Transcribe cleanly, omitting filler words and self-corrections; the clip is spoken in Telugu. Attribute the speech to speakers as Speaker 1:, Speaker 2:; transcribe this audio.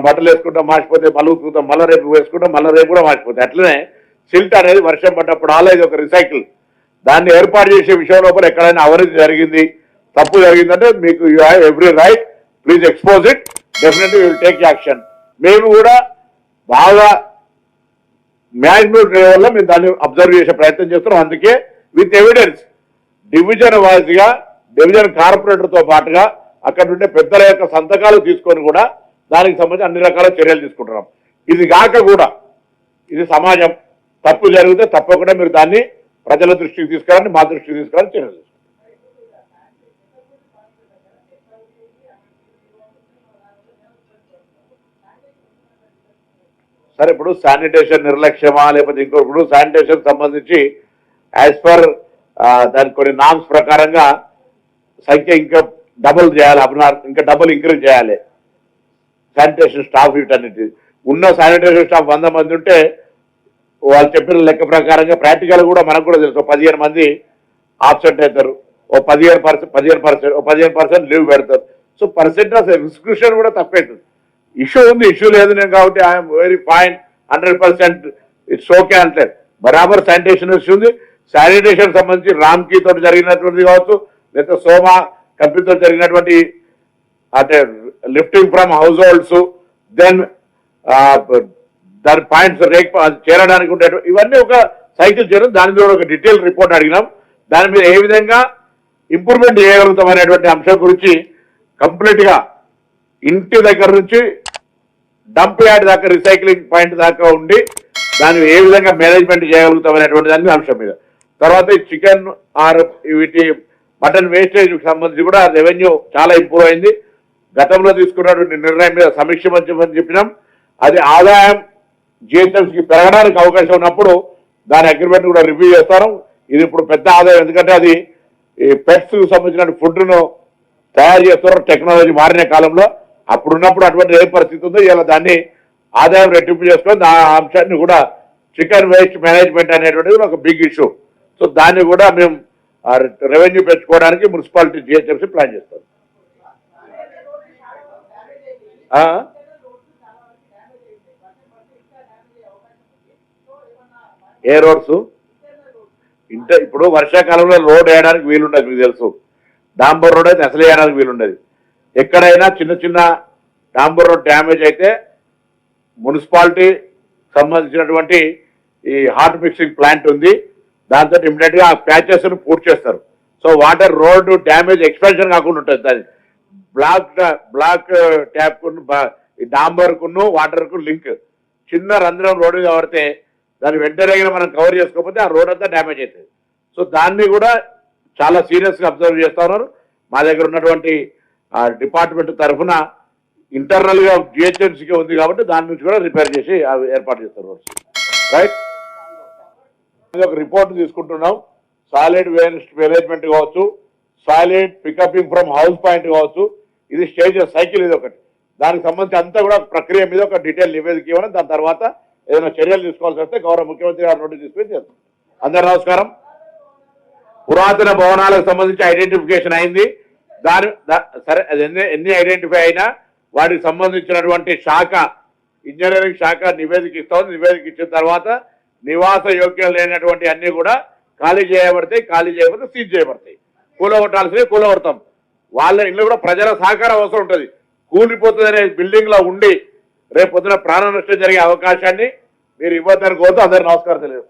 Speaker 1: మనం బట్టలు వేసుకుంటాం మాసిపోతే మళ్ళీ ఉతుకుతాం, మళ్ళీ రేపు వేసుకుంటాం, మళ్ళీ రేపు కూడా మాసిపోతాయి. అట్లనే సిల్ట్ అనేది వర్షం పడ్డప్పుడు ఆల్వేజ్ ఒక రిసైకిల్. దాన్ని ఏర్పాటు చేసే విషయం లోపల ఎక్కడైనా అవినీతి జరిగింది, తప్పు జరిగిందంటే మీకు you have every right, please expose it, definitely will take action. మేము కూడా బాగా మేనేజ్మెంట్ లెవెల్లో మేము దాన్ని అబ్జర్వ్ చేసే ప్రయత్నం చేస్తున్నాం. అందుకే విత్ ఎవిడెన్స్ డివిజన్ వారీగా డివిజన్ కార్పొరేటర్తో పాటుగా అక్కడ ఉండే పెద్దల యొక్క సంతకాలు తీసుకొని కూడా దానికి సంబంధించి అన్ని రకాల చర్యలు తీసుకుంటున్నాం. ఇది కాక కూడా ఇది సమాజం, తప్పు జరిగితే తప్పకుండా మీరు దాన్ని ప్రజల దృష్టికి తీసుకురండి, మా దృష్టికి తీసుకురండి, చర్యలు తీసుకుంటాం. సరే, ఇప్పుడు శానిటేషన్ నిర్లక్ష్యమా లేకపోతే ఇంకొకప్పుడు శానిటేషన్ సంబంధించి యాజ్ పర్ దాని కొన్ని నామ్స్ ప్రకారంగా సంఖ్య ఇంకా డబుల్ చేయాలి, ఇంకా డబుల్ ఇంక్రీజ్ చేయాలి శానిటేషన్ స్టాఫ్. వీటన్నిటి ఉన్న శానిటేషన్ స్టాఫ్ 100 మంది ఉంటే వాళ్ళు చెప్పిన లెక్క ప్రకారంగా ప్రాక్టికల్ కూడా మనకు కూడా తెలుసు 15 మంది ఆబ్సెంట్ అవుతారు, ఓ 15% లీవ్ పెడతారు. సో పర్సెంట్ ఆఫ్ ఎగ్జిక్యూషన్ కూడా తక్కువవుతుంది. ఇష్యూ ఉంది, ఇష్యూ లేదు నేను కాబట్టి I'm very fine, 100% it's okay అంటే బరాబర్ శానిటేషన్ ఇష్యూ ఉంది. శానిటేషన్ సంబంధించి రామ్కీ తోటి జరిగినటువంటిది కావచ్చు, లేదా సోమా కంపెనీతో జరిగినటువంటి అంటే lifting from house holds, then దాని పాయింట్స్ రేక్ చేరడానికి ఉండే ఇవన్నీ ఒక సైకిల్ చేరడం. దాని మీద ఒక డీటెయిల్ రిపోర్ట్ అడిగినాం. దాని మీద ఏ విధంగా ఇంప్రూవ్మెంట్ చేయగలుగుతాం అనేటువంటి అంశం గురించి కంప్లీట్గా ఇంటి దగ్గర నుంచి డంప్ యార్డ్ దాకా రీసైక్లింగ్ పాయింట్ దాకా ఉండి దాన్ని ఏ విధంగా మేనేజ్మెంట్ చేయగలుగుతాం అనేటువంటి దాని అంశం మీద. తర్వాత ఈ చికెన్ ఆర్ వీటి మటన్ వేస్టేజ్ సంబంధించి కూడా రెవెన్యూ చాలా ఇంప్రూవ్ అయింది. గతంలో తీసుకున్నటువంటి నిర్ణయం మీద సమీక్ష మంచి చెప్పినాం. అది ఆదాయం జిహెచ్ఎంసీకి పెరగడానికి అవకాశం ఉన్నప్పుడు దాని అగ్రిమెంట్ కూడా రివ్యూ చేస్తాను. ఇది ఇప్పుడు పెద్ద ఆదాయం, ఎందుకంటే అది ఈ పెట్స్ సంబంధించిన ఫుడ్ను తయారు చేస్తున్నారు టెక్నాలజీ మారిన కాలంలో. అప్పుడున్నప్పుడు అటువంటి ఏ పరిస్థితి ఉందో ఇలా దాన్ని ఆదాయం రెట్టింపు చేసుకొని ఆ అంశాన్ని కూడా చికెన్ వేస్ట్ మేనేజ్మెంట్ అనేటువంటిది ఒక బిగ్ ఇష్యూ. సో దాన్ని కూడా మేము రెవెన్యూ పెంచుకోవడానికి మున్సిపాలిటీ జిహెచ్ఎంసీ ప్లాన్ చేస్తాం. ఏ రోడ్స్ ఇప్పుడు వర్షాకాలంలో రోడ్ వేయడానికి వీలుండదు, మీకు తెలుసు. డాంబర్ రోడ్ అయితే అసలు వేయడానికి వీలుండదు. ఎక్కడైనా చిన్న చిన్న డాంబర్ రోడ్ డ్యామేజ్ అయితే మున్సిపాలిటీ సంబంధించినటువంటి ఈ హాట్ మిక్సింగ్ ప్లాంట్ ఉంది, దాంతో ఇమ్మీడియట్గా ఆ ప్యాచెస్ను పూర్తి చేస్తారు. So water road damage expansion కాకుండా ఉంటుంది. దాని బ్లాక్ ట్యాప్ డాంబర్కును వాటర్కు లింక్ చిన్న రంధ్రం రోడ్డు కాబట్టి దాన్ని వెంటనే మనం కవర్ చేసుకోకపోతే ఆ రోడ్ అంతా డ్యామేజ్ అవుతుంది. సో దాన్ని కూడా చాలా సీరియస్గా అబ్జర్వ్ చేస్తూ ఉన్నారు. మా దగ్గర ఉన్నటువంటి డిపార్ట్మెంట్ తరఫున ఇంటర్నల్గా జిహెచ్ఎంసీకి ఉంది కాబట్టి దాని నుంచి కూడా రిపేర్ చేసి అవి ఏర్పాటు చేస్తారు రోడ్స్. రైట్, ఒక రిపోర్ట్ తీసుకుంటున్నాం. సాలిడ్ వేస్ట్ మేనేజ్మెంట్ కావచ్చు, సాలిడ్ పికపింగ్ ఫ్రమ్ హౌస్ పాయింట్ కావచ్చు, ఇది స్టేజెస్ సైకిల్ ఇది ఒకటి. దానికి సంబంధించి అంతా కూడా ప్రక్రియ మీద ఒక డీటెయిల్ నివేదిక ఇవ్వడం, దాని తర్వాత ఏదైనా చర్యలు తీసుకోవాల్సి వస్తే గౌరవ ముఖ్యమంత్రి గారు నోటీస్ తీసుకొని చేస్తాం. అందరూ నమస్కారం. పురాతన భవనాలకు సంబంధించి ఐడెంటిఫికేషన్ అయింది. సరే అది ఎన్ని ఐడెంటిఫై అయినా వాటికి సంబంధించినటువంటి శాఖ ఇంజనీరింగ్ శాఖ నివేదిక ఇస్తాం. నివేదిక ఇచ్చిన తర్వాత నివాస యోగ్యం లేనటువంటి అన్ని కూడా ఖాళీ చేయబడతాయి, ఖాళీ చేయబడితే సీజ్ చేయబడతాయి. కూలగొట్టాల్సినవి కూలగొడతాం. వాళ్ళ ఇల్లు కూడా ప్రజల సహకారం అవసరం ఉంటుంది. కూలిపోతుందనే బిల్డింగ్ లో ఉండి రేపు పొద్దున ప్రాణ నష్టం జరిగే అవకాశాన్ని మీరు ఇవ్వద్దని కోరుతూ అందరూ నమస్కారం తెలియదు.